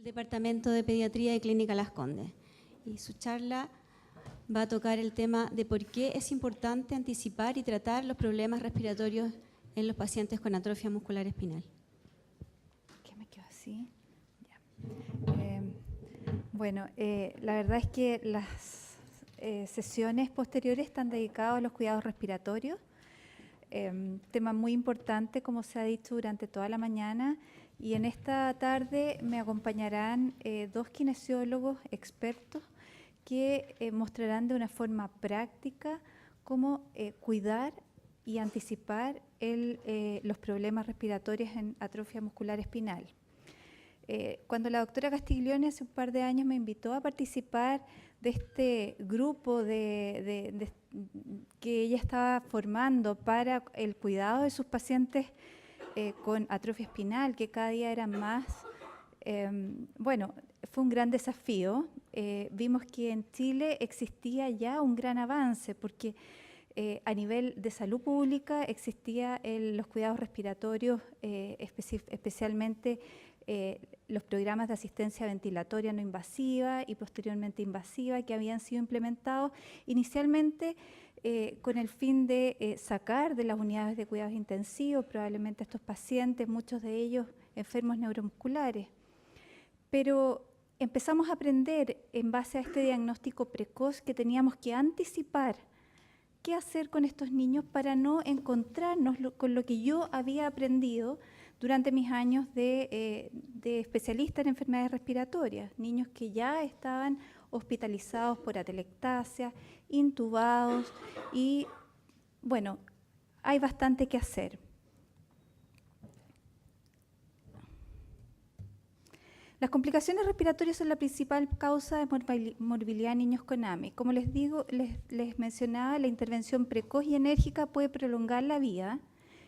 El Departamento de Pediatría y Clínica Las Condes. Y su charla va a tocar el tema de por qué es importante anticipar y tratar los problemas respiratorios en los pacientes con atrofia muscular espinal. ¿Qué me quedo así? Ya. Bueno, la verdad es que las sesiones posteriores están dedicadas a los cuidados respiratorios. Tema muy importante, como se ha dicho durante toda la mañana. Y en esta tarde me acompañarán dos kinesiólogos expertos que mostrarán de una forma práctica cómo cuidar y anticipar los problemas respiratorios en atrofia muscular espinal. Cuando la doctora Castiglione hace un par de años me invitó a participar de este grupo que ella estaba formando para el cuidado de sus pacientes con atrofia espinal, que cada día eran más, bueno, fue un gran desafío. Vimos que en Chile existía ya un gran avance, porque a nivel de salud pública existía los cuidados respiratorios, especialmente los programas de asistencia ventilatoria no invasiva y posteriormente invasiva, que habían sido implementados inicialmente con el fin de sacar de las unidades de cuidados intensivos probablemente a estos pacientes, muchos de ellos enfermos neuromusculares. Pero empezamos a aprender en base a este diagnóstico precoz que teníamos que anticipar qué hacer con estos niños para no encontrarnos con lo que yo había aprendido durante mis años de especialista en enfermedades respiratorias, niños que ya estaban hospitalizados por atelectasia, intubados y, bueno, hay bastante que hacer. Las complicaciones respiratorias son la principal causa de morbilidad en niños con AMI. Como les digo, les mencionaba, la intervención precoz y enérgica puede prolongar la vida,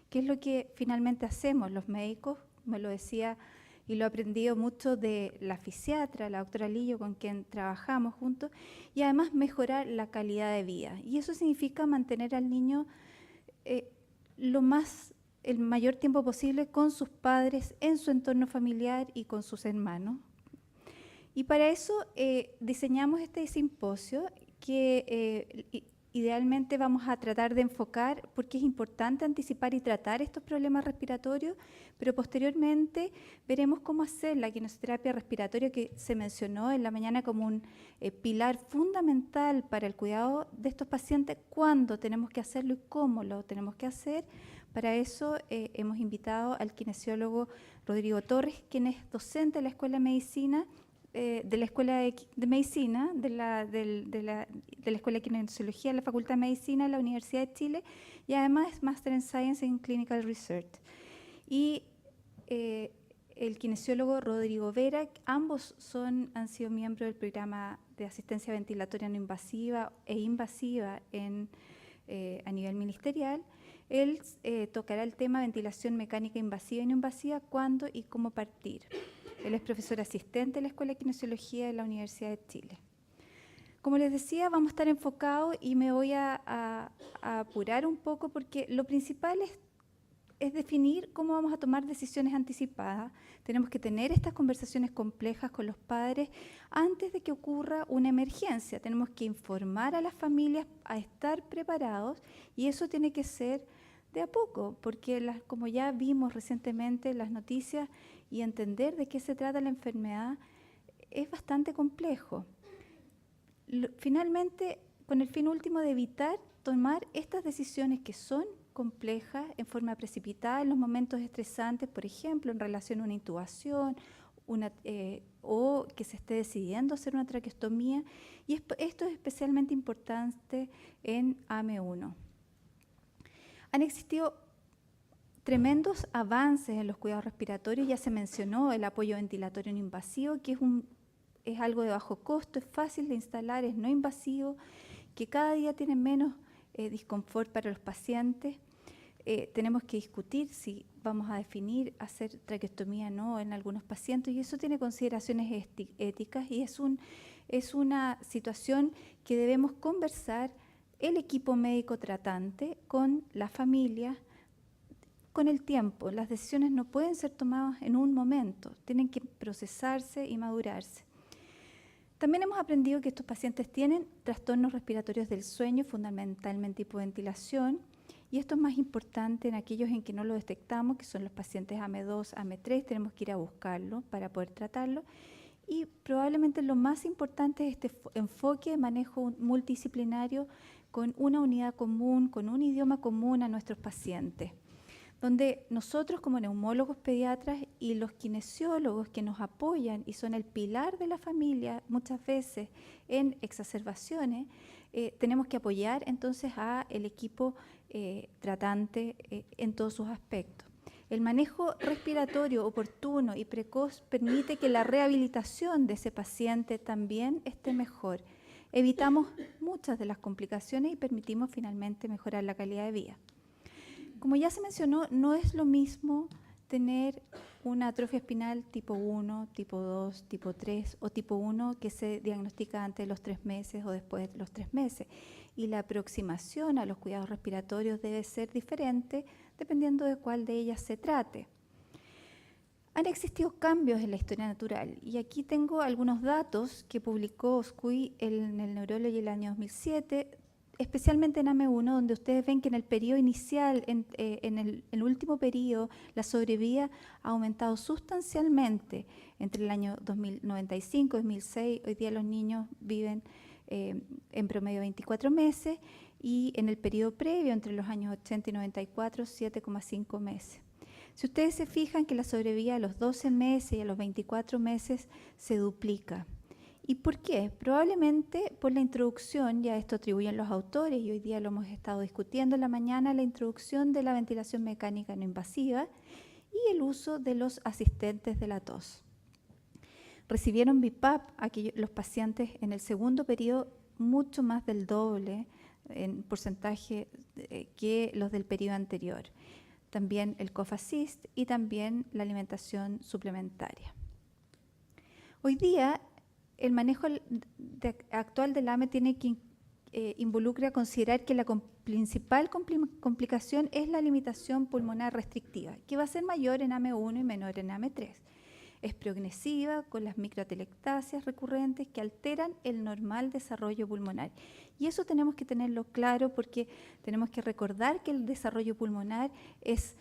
que es lo que finalmente hacemos los médicos, me lo decía y lo he aprendido mucho de la fisiatra, la doctora Lillo, con quien trabajamos juntos, y además mejorar la calidad de vida. Y eso significa mantener al niño el mayor tiempo posible con sus padres, en su entorno familiar y con sus hermanos. Y para eso diseñamos este simposio que idealmente vamos a tratar de enfocar, porque es importante anticipar y tratar estos problemas respiratorios, pero posteriormente veremos cómo hacer la quinoterapia respiratoria, que se mencionó en la mañana como un pilar fundamental para el cuidado de estos pacientes, cuándo tenemos que hacerlo y cómo lo tenemos que hacer. Para eso hemos invitado al kinesiólogo Rodrigo Torres, quien es docente de la Escuela de Medicina, de la Escuela de Medicina, de la Escuela de Kinesiología de la Facultad de Medicina de la Universidad de Chile, y además es Master in Science in Clinical Research. Y el kinesiólogo Rodrigo Vera, ambos han sido miembros del programa de asistencia ventilatoria no invasiva e invasiva a nivel ministerial. Él tocará el tema ventilación mecánica invasiva y no invasiva, cuándo y cómo partir. Él es profesor asistente de la Escuela de Kinesiología de la Universidad de Chile. Como les decía, vamos a estar enfocados y me voy a apurar un poco, porque lo principal es definir cómo vamos a tomar decisiones anticipadas. Tenemos que tener estas conversaciones complejas con los padres antes de que ocurra una emergencia. Tenemos que informar a las familias a estar preparados, y eso tiene que ser de a poco, porque como ya vimos recientemente en las noticias, y entender de qué se trata la enfermedad es bastante complejo. Finalmente, con el fin último de evitar tomar estas decisiones que son complejas en forma precipitada en los momentos estresantes, por ejemplo, en relación a una intubación o que se esté decidiendo hacer una traqueostomía, y esto es especialmente importante en AME1. Han existido tremendos avances en los cuidados respiratorios. Ya se mencionó el apoyo ventilatorio no invasivo, que es algo de bajo costo, es fácil de instalar, es no invasivo, que cada día tiene menos disconfort para los pacientes. Tenemos que discutir si vamos a definir hacer traqueostomía o no en algunos pacientes, y eso tiene consideraciones éticas, y es una situación que debemos conversar el equipo médico tratante con la familia, con el tiempo. Las decisiones no pueden ser tomadas en un momento, tienen que procesarse y madurarse. También hemos aprendido que estos pacientes tienen trastornos respiratorios del sueño, fundamentalmente hipoventilación, y esto es más importante en aquellos en que no lo detectamos, que son los pacientes AM2, AM3, tenemos que ir a buscarlo para poder tratarlo. Y probablemente lo más importante es este enfoque de manejo multidisciplinario con una unidad común, con un idioma común a nuestros pacientes, donde nosotros como neumólogos pediatras y los kinesiólogos que nos apoyan y son el pilar de la familia muchas veces en exacerbaciones, tenemos que apoyar entonces al equipo tratante en todos sus aspectos. El manejo respiratorio oportuno y precoz permite que la rehabilitación de ese paciente también esté mejor. Evitamos muchas de las complicaciones y permitimos finalmente mejorar la calidad de vida. Como ya se mencionó, no es lo mismo tener una atrofia espinal tipo 1, tipo 2, tipo 3 o tipo 1 que se diagnostica antes de los 3 meses o después de los 3 meses. Y la aproximación a los cuidados respiratorios debe ser diferente dependiendo de cuál de ellas se trate. Han existido cambios en la historia natural y aquí tengo algunos datos que publicó Oscui en el Neurology el año 2007, especialmente en AM1, donde ustedes ven que en el periodo inicial, en el último periodo, la sobrevida ha aumentado sustancialmente entre el año 2095 y 2006. Hoy día los niños viven en promedio 24 meses y en el periodo previo, entre los años 80 y 94, 7,5 meses. Si ustedes se fijan que la sobrevida a los 12 meses y a los 24 meses se duplica. ¿Y por qué? Probablemente por la introducción, ya esto atribuyen los autores y hoy día lo hemos estado discutiendo en la mañana, la introducción de la ventilación mecánica no invasiva y el uso de los asistentes de la tos. Recibieron BiPAP los pacientes en el segundo periodo mucho más del doble en porcentaje que los del periodo anterior. También el Cough Assist y también la alimentación suplementaria. Hoy día, el manejo actual del AME tiene que involucra considerar que la principal complicación es la limitación pulmonar restrictiva, que va a ser mayor en AM1 y menor en AM3. Es progresiva con las microatelectasias recurrentes que alteran el normal desarrollo pulmonar. Y eso tenemos que tenerlo claro porque tenemos que recordar que el desarrollo pulmonar es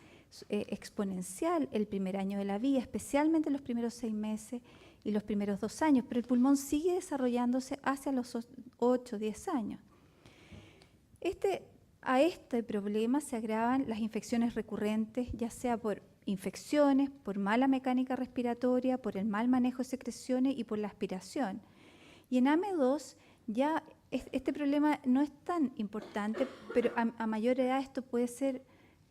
exponencial el primer año de la vida, especialmente los primeros 6 meses y los primeros 2 años, pero el pulmón sigue desarrollándose hacia los 8 o 10 años. A este problema se agravan las infecciones recurrentes, ya sea por infecciones, por mala mecánica respiratoria, por el mal manejo de secreciones y por la aspiración. Y en AM2 ya este problema no es tan importante, pero a mayor edad esto puede ser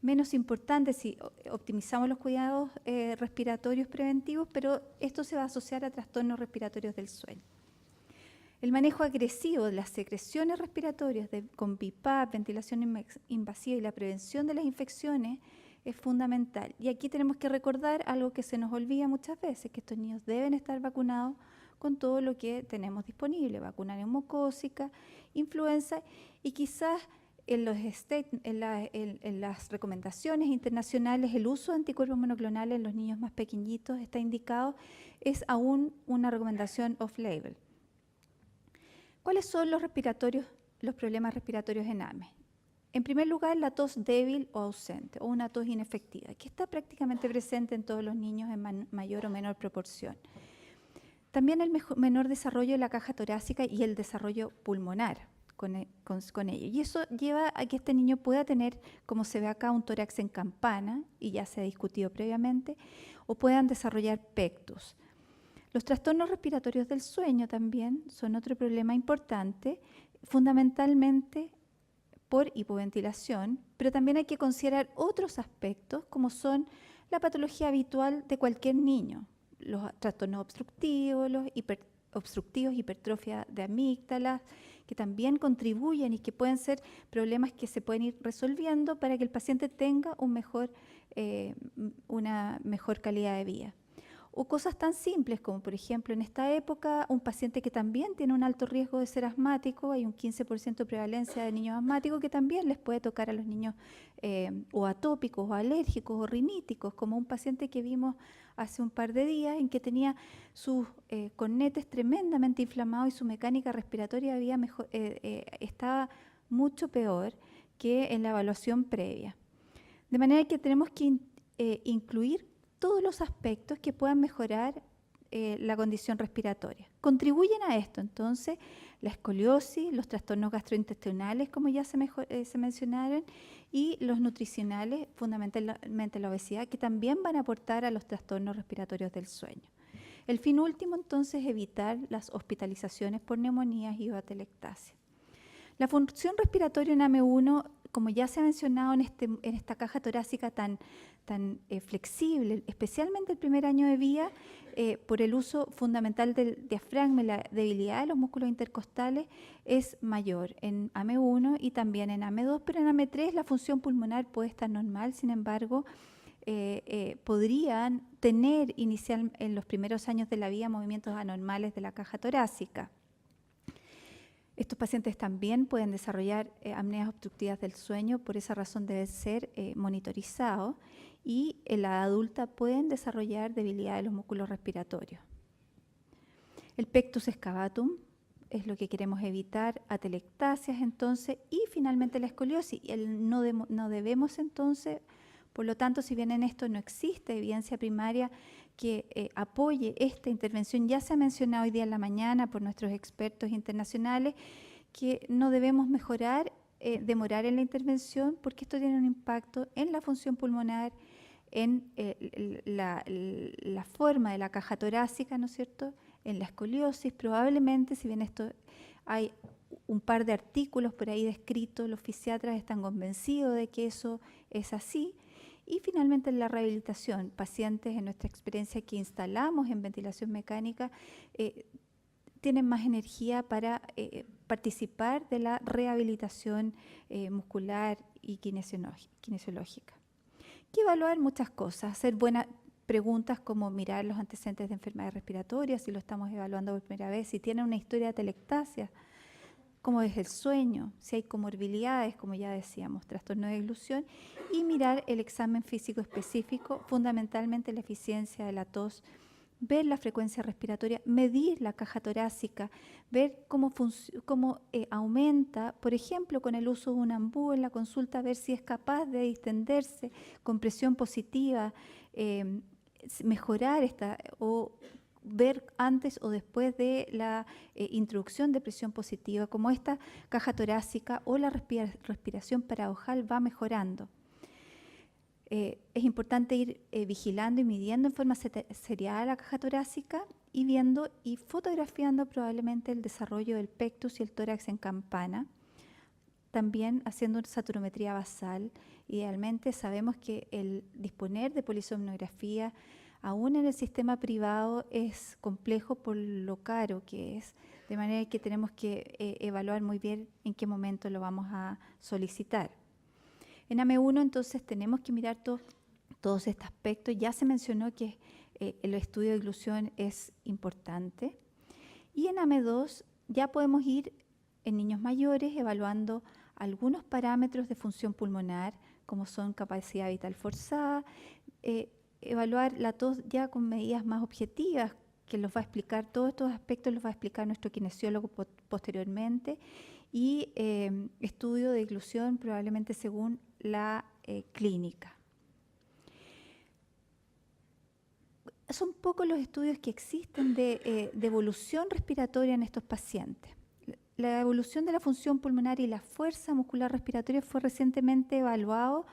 menos importante si optimizamos los cuidados respiratorios preventivos, pero esto se va a asociar a trastornos respiratorios del sueño. El manejo agresivo de las secreciones respiratorias con BiPAP, ventilación invasiva y la prevención de las infecciones es fundamental. Y aquí tenemos que recordar algo que se nos olvida muchas veces, que estos niños deben estar vacunados con todo lo que tenemos disponible, vacuna neumocócica, influenza y quizás en las recomendaciones internacionales el uso de anticuerpos monoclonales en los niños más pequeñitos está indicado, es aún una recomendación off-label. ¿Cuáles son los problemas respiratorios en AME? En primer lugar, la tos débil o ausente, o una tos inefectiva, que está prácticamente presente en todos los niños en mayor o menor proporción. También el menor desarrollo de la caja torácica y el desarrollo pulmonar con ello. Y eso lleva a que este niño pueda tener, como se ve acá, un tórax en campana, y ya se ha discutido previamente, o puedan desarrollar pectus. Los trastornos respiratorios del sueño también son otro problema importante, fundamentalmente por hipoventilación, pero también hay que considerar otros aspectos como son la patología habitual de cualquier niño, los trastornos obstructivos, hipertrofia de amígdalas, que también contribuyen y que pueden ser problemas que se pueden ir resolviendo para que el paciente tenga una mejor calidad de vida. o cosas tan simples como, por ejemplo, en esta época, un paciente que también tiene un alto riesgo de ser asmático, hay un 15% de prevalencia de niños asmáticos que también les puede tocar a los niños o atópicos o alérgicos o riníticos, como un paciente que vimos hace un par de días en que tenía sus cornetes tremendamente inflamados y su mecánica respiratoria estaba mucho peor que en la evaluación previa. De manera que tenemos que incluir todos los aspectos que puedan mejorar la condición respiratoria. Contribuyen a esto, entonces, la escoliosis, los trastornos gastrointestinales, como ya se mencionaron, y los nutricionales, fundamentalmente la obesidad, que también van a aportar a los trastornos respiratorios del sueño. El fin último, entonces, es evitar las hospitalizaciones por neumonías y o atelectasia. La función respiratoria en AME1, como ya se ha mencionado en esta caja torácica tan flexible, especialmente el primer año de vida, por el uso fundamental del diafragma y la debilidad de los músculos intercostales, es mayor en AME1 y también en AME2, pero en AME3 la función pulmonar puede estar normal, sin embargo, podrían tener en los primeros años de la vida movimientos anormales de la caja torácica. Estos pacientes también pueden desarrollar apneas obstructivas del sueño, por esa razón deben ser monitorizados, y en la edad adulta pueden desarrollar debilidad de los músculos respiratorios. El pectus excavatum es lo que queremos evitar, atelectasias entonces, y finalmente la escoliosis. No debemos entonces, por lo tanto, si bien en esto no existe evidencia primaria que apoye esta intervención, ya se ha mencionado hoy día en la mañana por nuestros expertos internacionales, que no debemos demorar en la intervención, porque esto tiene un impacto en la función pulmonar, en la forma de la caja torácica, ¿no es cierto?, en la escoliosis. Probablemente, si bien esto hay un par de artículos por ahí descritos, los fisiatras están convencidos de que eso es así. Y finalmente en la rehabilitación, pacientes en nuestra experiencia que instalamos en ventilación mecánica tienen más energía para participar de la rehabilitación muscular y kinesiológica. Hay que evaluar muchas cosas, hacer buenas preguntas como mirar los antecedentes de enfermedades respiratorias, si lo estamos evaluando por primera vez, si tiene una historia de atelectasia, cómo es el sueño, si hay comorbilidades, como ya decíamos, trastorno de deglución, y mirar el examen físico específico, fundamentalmente la eficiencia de la tos, ver la frecuencia respiratoria, medir la caja torácica, ver cómo aumenta, por ejemplo, con el uso de un ambú en la consulta, ver si es capaz de distenderse con presión positiva, mejorar o ver antes o después de la introducción de presión positiva, como esta caja torácica o la respiración paradojal va mejorando. Es importante ir vigilando y midiendo en forma seriada la caja torácica y viendo y fotografiando probablemente el desarrollo del pectus y el tórax en campana. También haciendo una saturometría basal. Idealmente sabemos que el disponer de polisomnografía aún en el sistema privado es complejo por lo caro que es, de manera que tenemos que evaluar muy bien en qué momento lo vamos a solicitar. En AME1 entonces tenemos que mirar todos estos aspectos. Ya se mencionó que el estudio de oclusión es importante. Y en AME2 ya podemos ir en niños mayores evaluando algunos parámetros de función pulmonar, como son capacidad vital forzada, evaluar la tos ya con medidas más objetivas, que los va a explicar, todos estos aspectos los va a explicar nuestro kinesiólogo posteriormente, y estudio de oclusión probablemente según la clínica. Son pocos los estudios que existen de evolución respiratoria en estos pacientes. La evolución de la función pulmonar y la fuerza muscular respiratoria fue recientemente evaluado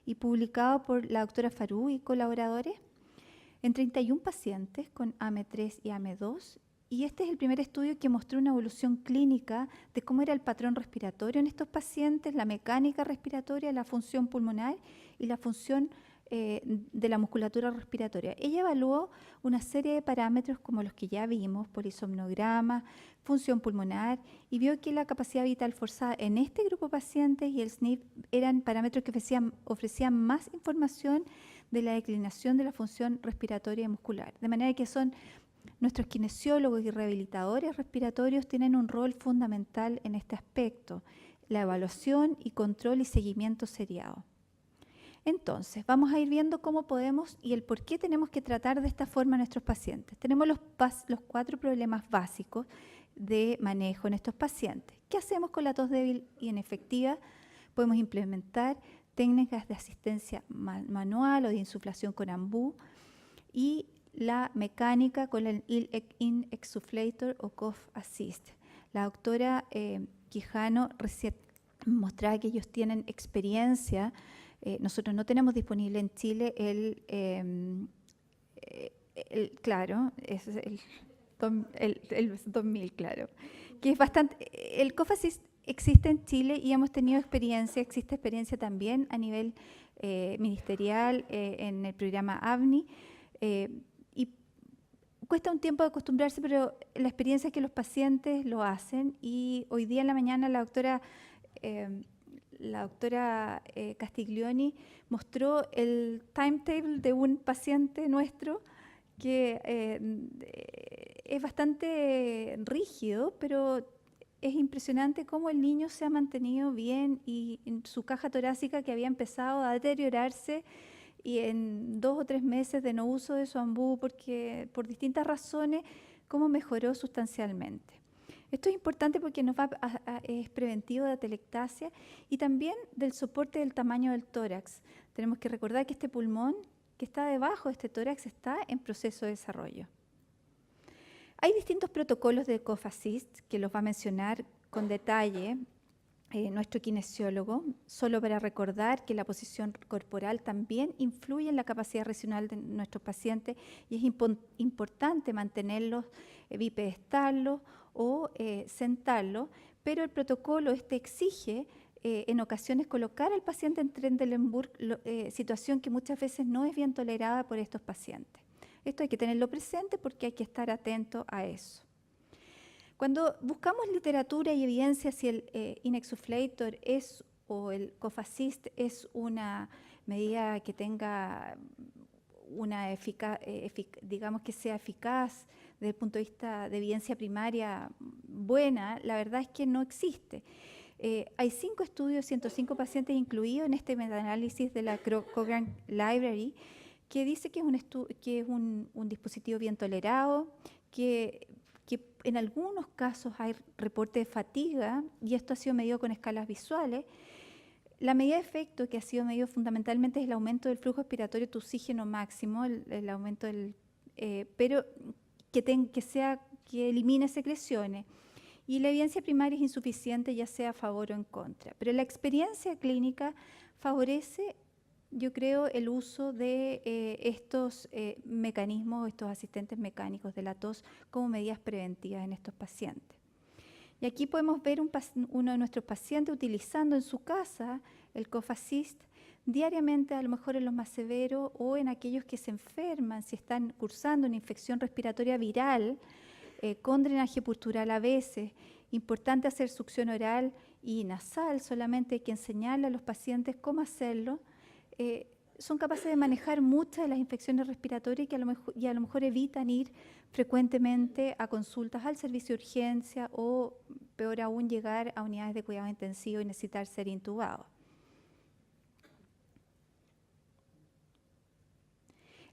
y publicado por la doctora Farú y colaboradores en 31 pacientes con AME3 y AME2, y este es el primer estudio que mostró una evolución clínica de cómo era el patrón respiratorio en estos pacientes, la mecánica respiratoria, la función pulmonar y la función de la musculatura respiratoria. Ella evaluó una serie de parámetros como los que ya vimos, polisomnograma, función pulmonar, y vio que la capacidad vital forzada en este grupo de pacientes y el SNP eran parámetros que ofrecían más información de la declinación de la función respiratoria y muscular. De manera que nuestros kinesiólogos y rehabilitadores respiratorios tienen un rol fundamental en este aspecto, la evaluación y control y seguimiento seriado. Entonces, vamos a ir viendo cómo podemos y el por qué tenemos que tratar de esta forma a nuestros pacientes. Tenemos los 4 problemas básicos de manejo en estos pacientes. ¿Qué hacemos con la tos débil y inefectiva? Podemos implementar técnicas de asistencia manual o de insuflación con ambú y la mecánica con el InExuflator o Cough Assist. La doctora Quijano recién mostraba que ellos tienen experiencia. Nosotros no tenemos disponible en Chile claro, es el 2000, claro, que es bastante. El Cough Assist existe en Chile y hemos tenido experiencia, existe experiencia también a nivel ministerial en el programa AVNI. Y cuesta un tiempo de acostumbrarse, pero la experiencia es que los pacientes lo hacen y hoy día en la mañana la doctora Castiglioni mostró el timetable de un paciente nuestro que es bastante rígido, pero es impresionante cómo el niño se ha mantenido bien y en su caja torácica que había empezado a deteriorarse y en 2 o 3 meses de no uso de su ambú porque por distintas razones, cómo mejoró sustancialmente. Esto es importante porque es preventivo de atelectasia y también del soporte del tamaño del tórax. Tenemos que recordar que este pulmón que está debajo de este tórax está en proceso de desarrollo. Hay distintos protocolos de Cough Assist que los va a mencionar con detalle nuestro kinesiólogo, solo para recordar que la posición corporal también influye en la capacidad racional de nuestros pacientes y es importante mantenerlos, bipedestarlos o sentarlos, pero el protocolo exige en ocasiones colocar al paciente en Trendelenburg, situación que muchas veces no es bien tolerada por estos pacientes. Esto hay que tenerlo presente porque hay que estar atento a eso. Cuando buscamos literatura y evidencia si el InExuflator o el Cough Assist es una medida que tenga una digamos que sea eficaz desde el punto de vista de evidencia primaria buena, la verdad es que no existe. Hay 5 estudios, 105 pacientes incluidos en este metaanálisis de la Cochrane Library, que dice que es un dispositivo bien tolerado, que en algunos casos hay reporte de fatiga y esto ha sido medido con escalas visuales. La medida de efecto que ha sido medido fundamentalmente es el aumento del flujo expiratorio de oxígeno máximo, el aumento pero que elimine secreciones. Y la evidencia primaria es insuficiente, ya sea a favor o en contra. Pero la experiencia clínica favorece, yo creo, el uso de estos mecanismos, estos asistentes mecánicos de la tos como medidas preventivas en estos pacientes. Y aquí podemos ver uno de nuestros pacientes utilizando en su casa el Cough Assist diariamente, a lo mejor en los más severos o en aquellos que se enferman, si están cursando una infección respiratoria viral, con drenaje postural a veces. Importante hacer succión oral y nasal, solamente hay que enseñarle a los pacientes cómo hacerlo. Son capaces de manejar muchas de las infecciones respiratorias y a lo mejor evitan ir frecuentemente a consultas al servicio de urgencia o, peor aún, llegar a unidades de cuidado intensivo y necesitar ser intubados.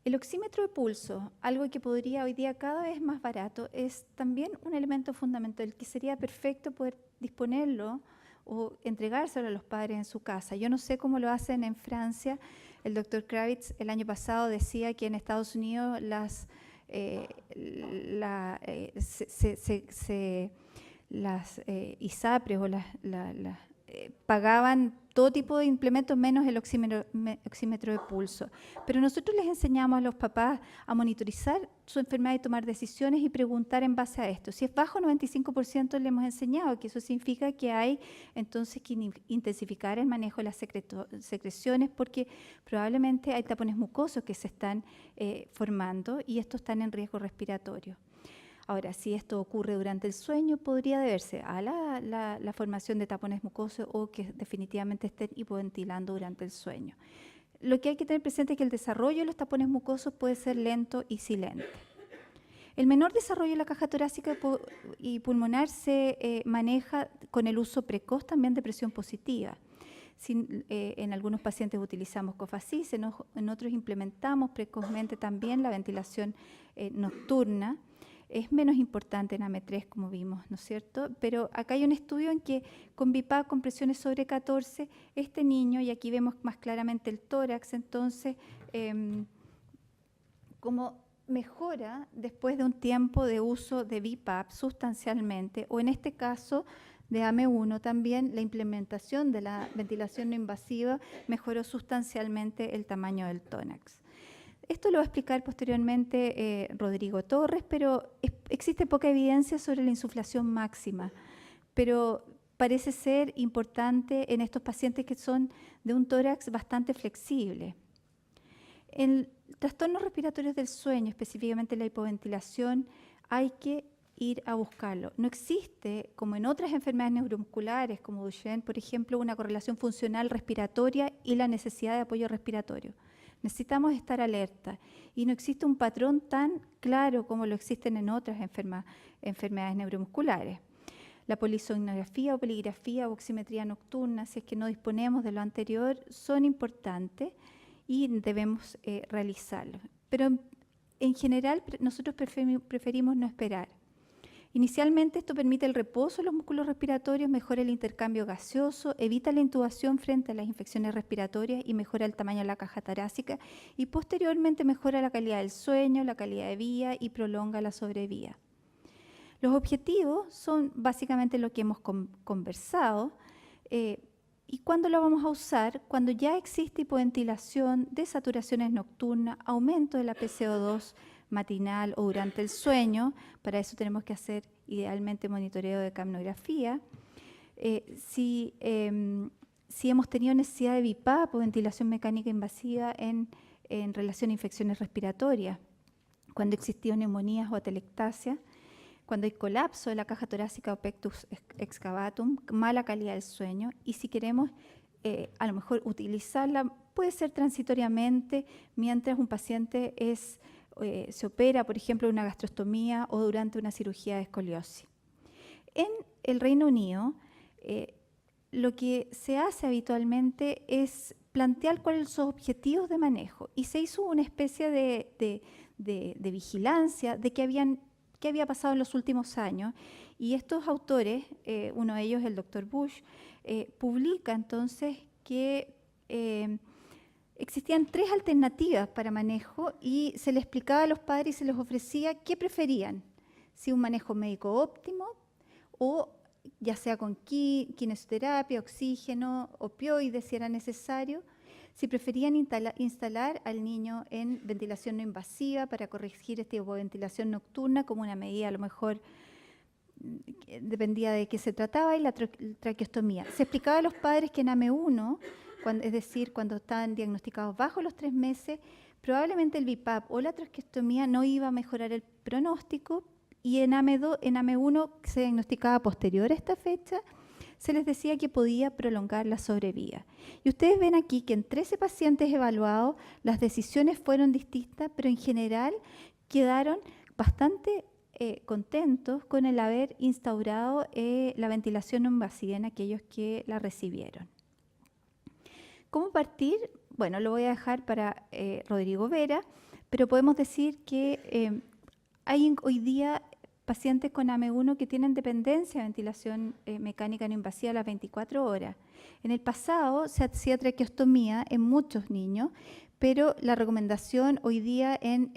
El oxímetro de pulso, algo que podría hoy día cada vez más barato, es también un elemento fundamental que sería perfecto poder disponerlo o entregárselo a los padres en su casa. Yo no sé cómo lo hacen en Francia. El doctor Kravitz el año pasado decía que en Estados Unidos las ISAPRES o pagaban todo tipo de implementos menos el oxímetro de pulso. Pero nosotros les enseñamos a los papás a monitorizar su enfermedad y tomar decisiones y preguntar en base a esto. Si es bajo 95%, le hemos enseñado que eso significa que hay entonces que intensificar el manejo de las secreciones porque probablemente hay tapones mucosos que se están formando y estos están en riesgo respiratorio. Ahora, si esto ocurre durante el sueño, podría deberse a la formación de tapones mucosos o que definitivamente estén hipoventilando durante el sueño. Lo que hay que tener presente es que el desarrollo de los tapones mucosos puede ser lento y silente. El menor desarrollo de la caja torácica y pulmonar se maneja con el uso precoz también de presión positiva. En algunos pacientes utilizamos Cofacis, en otros implementamos precozmente también la ventilación nocturna. Es menos importante en AME3, como vimos, ¿no es cierto? Pero acá hay un estudio en que con BiPAP, con presiones sobre 14, este niño, y aquí vemos más claramente el tórax, entonces, como mejora después de un tiempo de uso de BiPAP sustancialmente, o en este caso de AME1 también, la implementación de la ventilación no invasiva mejoró sustancialmente el tamaño del tórax. Esto lo va a explicar posteriormente Rodrigo Torres, pero existe poca evidencia sobre la insuflación máxima, pero parece ser importante en estos pacientes que son de un tórax bastante flexible. En trastornos respiratorios del sueño, específicamente la hipoventilación, hay que ir a buscarlo. No existe, como en otras enfermedades neuromusculares, como Duchenne, por ejemplo, una correlación funcional respiratoria y la necesidad de apoyo respiratorio. Necesitamos estar alerta y no existe un patrón tan claro como lo existen en otras enfermedades neuromusculares. La polisomnografía o poligrafía o oximetría nocturna, si es que no disponemos de lo anterior, son importantes y debemos realizarlo. Pero en general nosotros preferimos no esperar. Inicialmente esto permite el reposo de los músculos respiratorios, mejora el intercambio gaseoso, evita la intubación frente a las infecciones respiratorias y mejora el tamaño de la caja torácica y posteriormente mejora la calidad del sueño, la calidad de vida y prolonga la sobrevida. Los objetivos son básicamente lo que hemos conversado. ¿Y cuándo lo vamos a usar? Cuando ya existe hipoventilación, desaturaciones nocturnas, aumento de la PCO2 matinal o durante el sueño. Para eso tenemos que hacer idealmente monitoreo de capnografía. Si hemos tenido necesidad de BiPAP o ventilación mecánica invasiva en relación a infecciones respiratorias, cuando existían neumonías o atelectasia, cuando hay colapso de la caja torácica o pectus excavatum, mala calidad del sueño, y si queremos a lo mejor utilizarla, puede ser transitoriamente mientras un paciente se opera, por ejemplo, una gastrostomía o durante una cirugía de escoliosis. En el Reino Unido, lo que se hace habitualmente es plantear cuáles son los objetivos de manejo, y se hizo una especie de vigilancia de qué había pasado en los últimos años, y estos autores, uno de ellos el Dr. Bush, publica entonces que existían 3 alternativas para manejo y se les explicaba a los padres y se les ofrecía qué preferían, si un manejo médico óptimo o ya sea con quimioterapia, oxígeno, opioides si era necesario, si preferían instalar al niño en ventilación no invasiva para corregir esta hipoventilación nocturna como una medida a lo mejor dependía de qué se trataba, y la traqueostomía. Se explicaba a los padres que en AME1, es decir, cuando estaban diagnosticados bajo los 3 meses, probablemente el BiPAP o la traqueostomía no iba a mejorar el pronóstico, y en AME1 se diagnosticaba posterior a esta fecha, se les decía que podía prolongar la sobrevida. Y ustedes ven aquí que en 13 pacientes evaluados las decisiones fueron distintas, pero en general quedaron bastante contentos con el haber instaurado la ventilación no invasiva en aquellos que la recibieron. ¿Cómo partir? Bueno, lo voy a dejar para Rodrigo Vera, pero podemos decir que hay hoy día pacientes con AME1 que tienen dependencia de ventilación mecánica no invasiva a las 24 horas. En el pasado se hacía traqueostomía en muchos niños, pero la recomendación hoy día en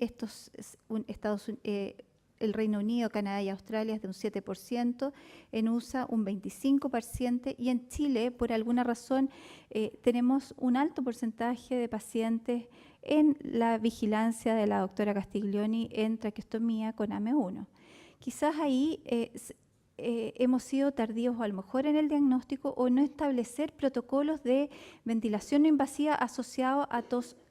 el Reino Unido, Canadá y Australia es de un 7%, en USA un 25%, y en Chile, por alguna razón, tenemos un alto porcentaje de pacientes en la vigilancia de la doctora Castiglioni en traqueostomía con AME1. Quizás ahí hemos sido tardíos o a lo mejor en el diagnóstico o no establecer protocolos de ventilación no invasiva asociados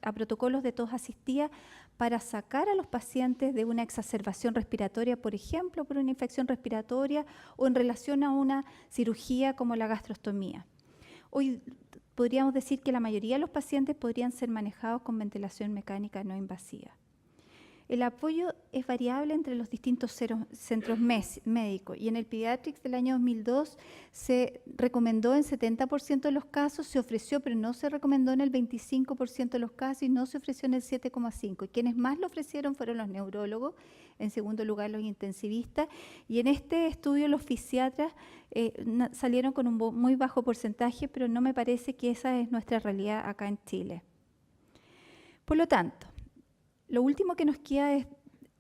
a protocolos de tos asistida para sacar a los pacientes de una exacerbación respiratoria, por ejemplo, por una infección respiratoria o en relación a una cirugía como la gastrostomía. Hoy podríamos decir que la mayoría de los pacientes podrían ser manejados con ventilación mecánica no invasiva. El apoyo es variable entre los distintos centros médicos y en el Pediatrics del año 2002 se recomendó en 70% de los casos, se ofreció, pero no se recomendó en el 25% de los casos y no se ofreció en el 7,5%. Y quienes más lo ofrecieron fueron los neurólogos, en segundo lugar los intensivistas, y en este estudio los fisiatras salieron con un muy bajo porcentaje, pero no me parece que esa es nuestra realidad acá en Chile. Por lo tanto, lo último que nos queda es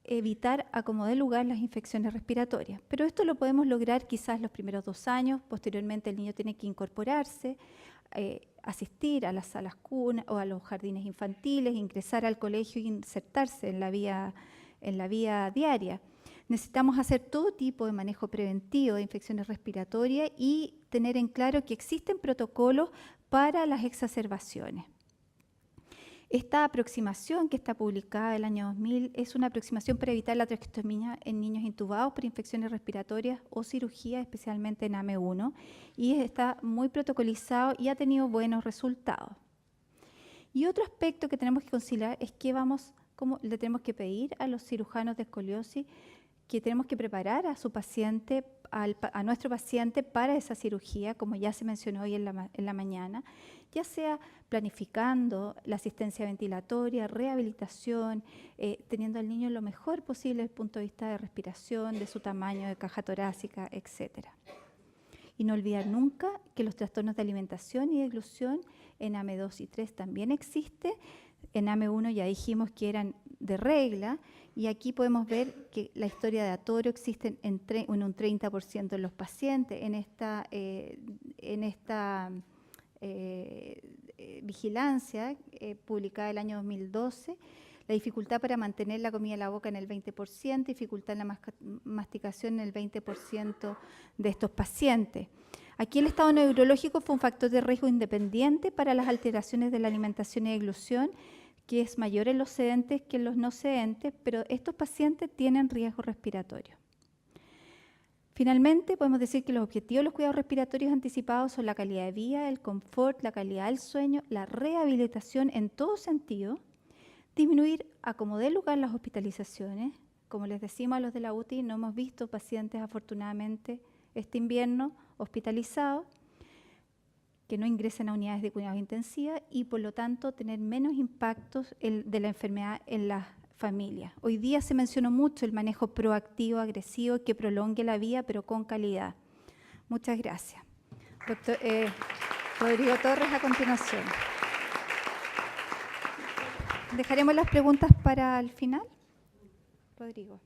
evitar a como dé lugar las infecciones respiratorias, pero esto lo podemos lograr quizás los primeros 2 años, posteriormente el niño tiene que incorporarse, asistir a las salas cuna o a los jardines infantiles, ingresar al colegio e insertarse en la vía diaria. Necesitamos hacer todo tipo de manejo preventivo de infecciones respiratorias y tener en claro que existen protocolos para las exacerbaciones. Esta aproximación que está publicada el año 2000 es una aproximación para evitar la traqueostomía en niños intubados por infecciones respiratorias o cirugía, especialmente en AME1, y está muy protocolizado y ha tenido buenos resultados. Y otro aspecto que tenemos que considerar es que cómo le tenemos que pedir a los cirujanos de escoliosis que tenemos que preparar a su paciente, a nuestro paciente para esa cirugía, como ya se mencionó hoy en la mañana, ya sea planificando la asistencia ventilatoria, rehabilitación, teniendo al niño lo mejor posible desde el punto de vista de respiración, de su tamaño, de caja torácica, etc. Y no olvidar nunca que los trastornos de alimentación y deglución en AME2 y 3 también existen. En AME1 ya dijimos que eran de regla, y aquí podemos ver que la historia de atoro existe en un 30% de los pacientes. En esta vigilancia publicada el año 2012, la dificultad para mantener la comida en la boca en el 20%, dificultad en la masticación en el 20% de estos pacientes. Aquí el estado neurológico fue un factor de riesgo independiente para las alteraciones de la alimentación y deglución, que es mayor en los sedentes que en los no sedentes, pero estos pacientes tienen riesgo respiratorio. Finalmente, podemos decir que los objetivos de los cuidados respiratorios anticipados son la calidad de vida, el confort, la calidad del sueño, la rehabilitación en todo sentido, disminuir a como dé lugar las hospitalizaciones. Como les decimos a los de la UTI, no hemos visto pacientes afortunadamente este invierno hospitalizados, que no ingresen a unidades de cuidados intensivos y por lo tanto tener menos impactos de la enfermedad en las familias. Hoy día se mencionó mucho el manejo proactivo, agresivo, que prolongue la vida pero con calidad. Muchas gracias. Doctor Rodrigo Torres a continuación. Dejaremos las preguntas para el final. Rodrigo.